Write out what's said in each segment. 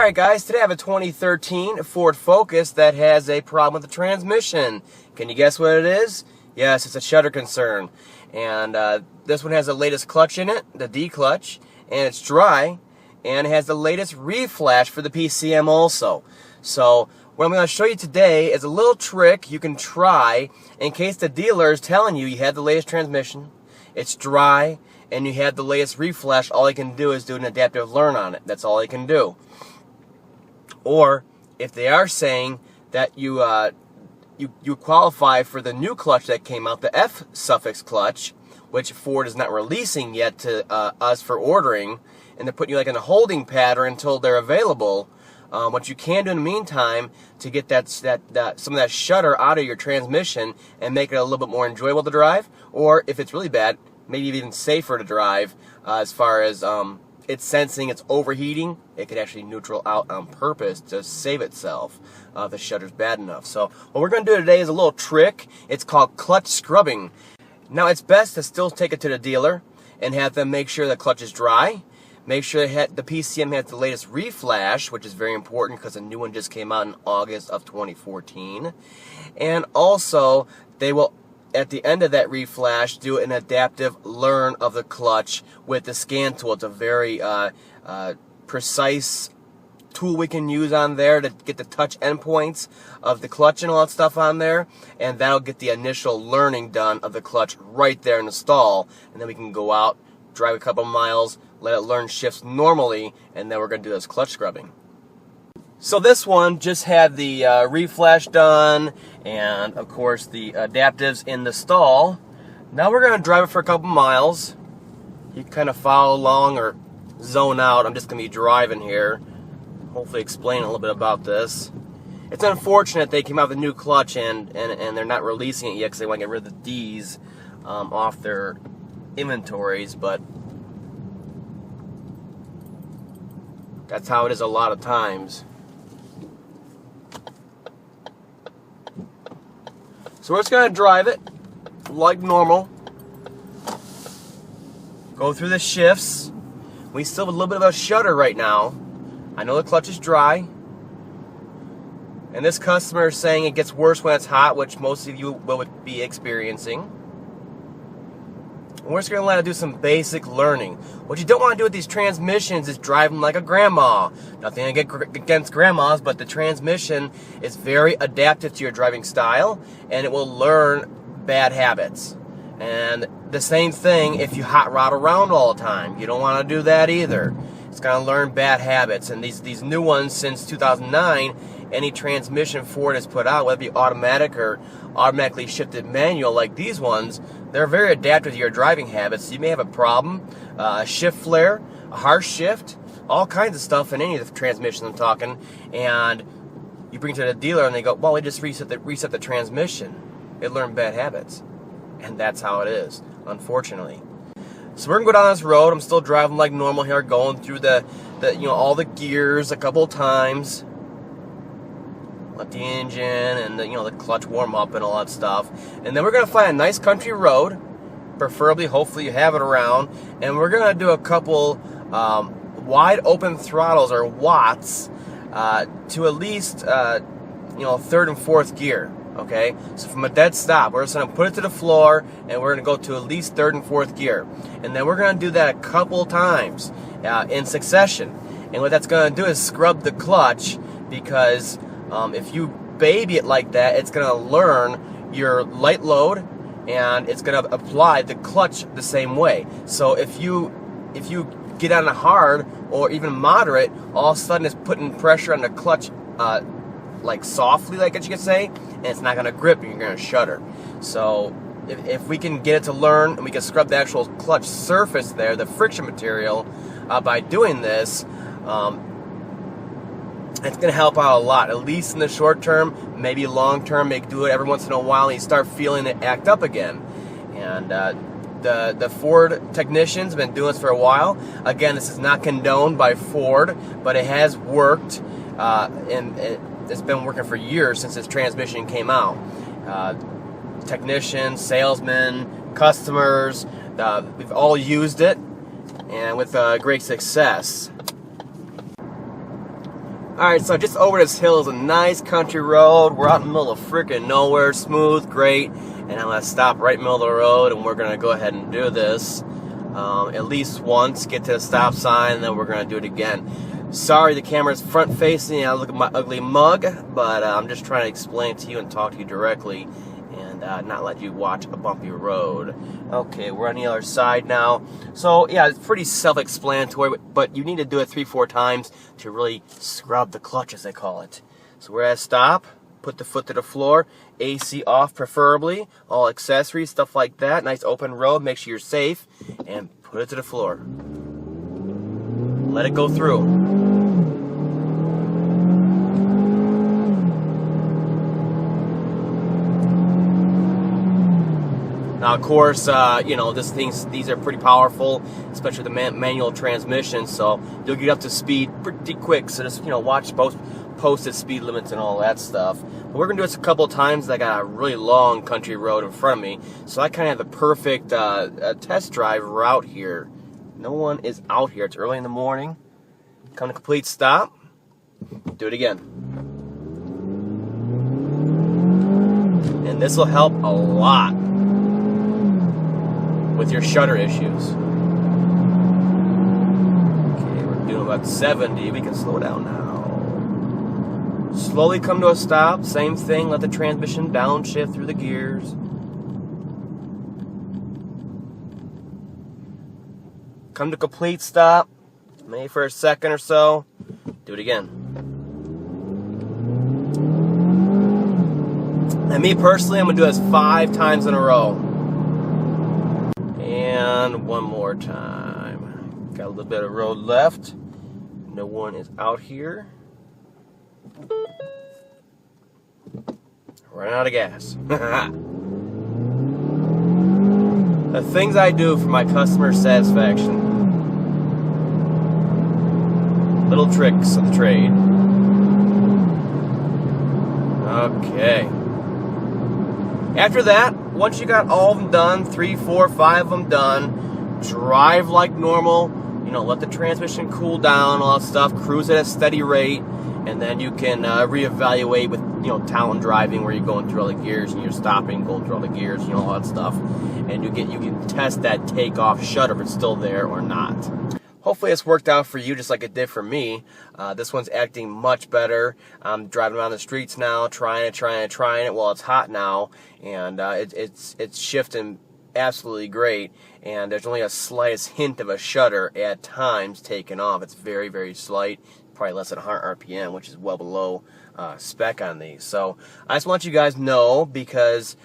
Alright guys, today I have a 2013 Ford Focus that has a problem with the transmission. Can you guess what it is? Yes, it's a Shudder concern. And this one has the latest clutch in it, the D clutch, and it's dry, and it has the latest reflash for the PCM also. So what I'm going to show you today is a little trick you can try in case the dealer is telling you have the latest transmission, it's dry, and you have the latest reflash. All you can do is do an adaptive learn on it. That's all you can do. Or if they are saying that you qualify for the new clutch that came out, the F suffix clutch, which Ford is not releasing yet to us for ordering, and they're putting you like in a holding pattern until they're available. What you can do in the meantime to get some of that shudder out of your transmission and make it a little bit more enjoyable to drive, or if it's really bad, maybe even safer to drive as far as it's sensing it's overheating, it could actually neutral out on purpose to save itself if the shudder's bad enough. So what we're going to do today is a little trick. It's called clutch scrubbing. Now it's best to still take it to the dealer and have them make sure the clutch is dry. Make sure the PCM has the latest reflash, which is very important because a new one just came out in August of 2014. And also, they will, at the end of that reflash, do an adaptive learn of the clutch with the scan tool. It's a very precise tool we can use on there to get the touch endpoints of the clutch and all that stuff on there, and that'll get the initial learning done of the clutch right there in the stall, and then we can go out, drive a couple miles, let it learn shifts normally, and then we're going to do this clutch scrubbing. So this one just had the reflash done, and of course the adaptives in the stall. Now we're going to drive it for a couple miles. You can kind of follow along or zone out. I'm just going to be driving here, hopefully explain a little bit about this. It's unfortunate they came out with a new clutch and they're not releasing it yet because they want to get rid of the D's off their inventories, but that's how it is a lot of times. So we're just going to drive it like normal. Go through the shifts. We still have a little bit of a shudder right now. I know the clutch is dry. And this customer is saying it gets worse when it's hot, which most of you will be experiencing. We're just going to let it do some basic learning. What you don't want to do with these transmissions is drive them like a grandma. Nothing against grandmas, but the transmission is very adaptive to your driving style, and it will learn bad habits. And the same thing if you hot rod around all the time. You don't want to do that either. It's going to learn bad habits. And these new ones since 2009, any transmission Ford has put out, whether it be automatic or automatically shifted manual like these ones, they're very adaptive to your driving habits. You may have a problem, a shift flare, a harsh shift, all kinds of stuff in any of the transmissions I'm talking, and you bring it to the dealer and they go, well, we just reset the transmission. It learned bad habits. And that's how it is, unfortunately. So we're gonna go down this road. I'm still driving like normal here, going through the all the gears a couple of times. Let the engine and the clutch warm up and all that stuff. And then we're going to find a nice country road, preferably, hopefully you have it around, and we're going to do a couple wide open throttles or watts to at least third and fourth gear. Okay, so from a dead stop, we're just going to put it to the floor and we're going to go to at least third and fourth gear, and then we're going to do that a couple times in succession. And what that's going to do is scrub the clutch, because if you baby it like that, it's going to learn your light load and it's going to apply the clutch the same way. So if you get on a hard or even moderate, all of a sudden it's putting pressure on the clutch like softly, like you could say, and it's not going to grip and you're going to shudder. So if we can get it to learn and we can scrub the actual clutch surface there, the friction material, by doing this, it's going to help out a lot, at least in the short term, maybe long term. Maybe do it every once in a while and you start feeling it act up again. And the Ford technicians have been doing this for a while. Again, this is not condoned by Ford, but it has worked, and it's been working for years since this transmission came out. Technicians, salesmen, customers, we've all used it, and with great success. Alright, so just over this hill is a nice country road. We're out in the middle of freaking nowhere, smooth, great. And I'm going to stop right in the middle of the road, and we're going to go ahead and do this at least once, get to the stop sign, and then we're going to do it again. Sorry the camera's front facing, I look at my ugly mug, but I'm just trying to explain to you and talk to you directly and not let you watch a bumpy road. Okay, we're on the other side now. So yeah, it's pretty self-explanatory, but you need to do it 3-4 times to really scrub the clutch, as they call it. So we're at a stop, put the foot to the floor, AC off preferably, all accessories, stuff like that, nice open road, make sure you're safe, and put it to the floor. Let it go through. Now, of course, you know, these are pretty powerful, especially the manual transmission, so you'll get up to speed pretty quick. So just, you know, watch both posted speed limits and all that stuff. But we're going to do this a couple of times. I got a really long country road in front of me, so I kind of have the perfect test drive route here. No one is out here. It's early in the morning. Come to complete stop. Do it again. And this will help a lot with your shudder issues. Okay, we're doing about 70. We can slow down now. Slowly come to a stop. Same thing. Let the transmission downshift through the gears. Come to complete stop. Maybe for a second or so. Do it again. And me personally, I'm going to do this 5 times in a row. And one more time. Got a little bit of road left. No one is out here. Running out of gas. The things I do for my customer satisfaction. Little tricks of the trade. Okay. After that, once you got all of them done, 3, 4, 5 of them done, drive like normal, you know, let the transmission cool down, all that stuff, cruise at a steady rate, and then you can reevaluate with, you know, town driving where you're going through all the gears and you're stopping, going through all the gears, you know, all that stuff. And you can test that takeoff shudder if it's still there or not. Hopefully it's worked out for you just like it did for me. This one's acting much better. I'm driving around the streets now, trying it while it's hot now, and it's shifting absolutely great. And there's only a slightest hint of a shudder at times taken off. It's very, very slight, probably less than 100 RPM, which is well below spec on these. So I just want you guys to know, because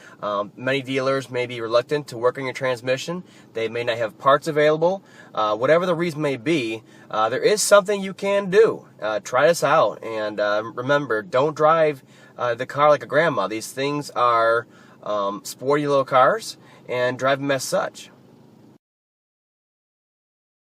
many dealers may be reluctant to work on your transmission. They may not have parts available. Whatever the reason may be, there is something you can do. Try this out, and remember, don't drive the car like a grandma. These things are sporty little cars, and drive them as such.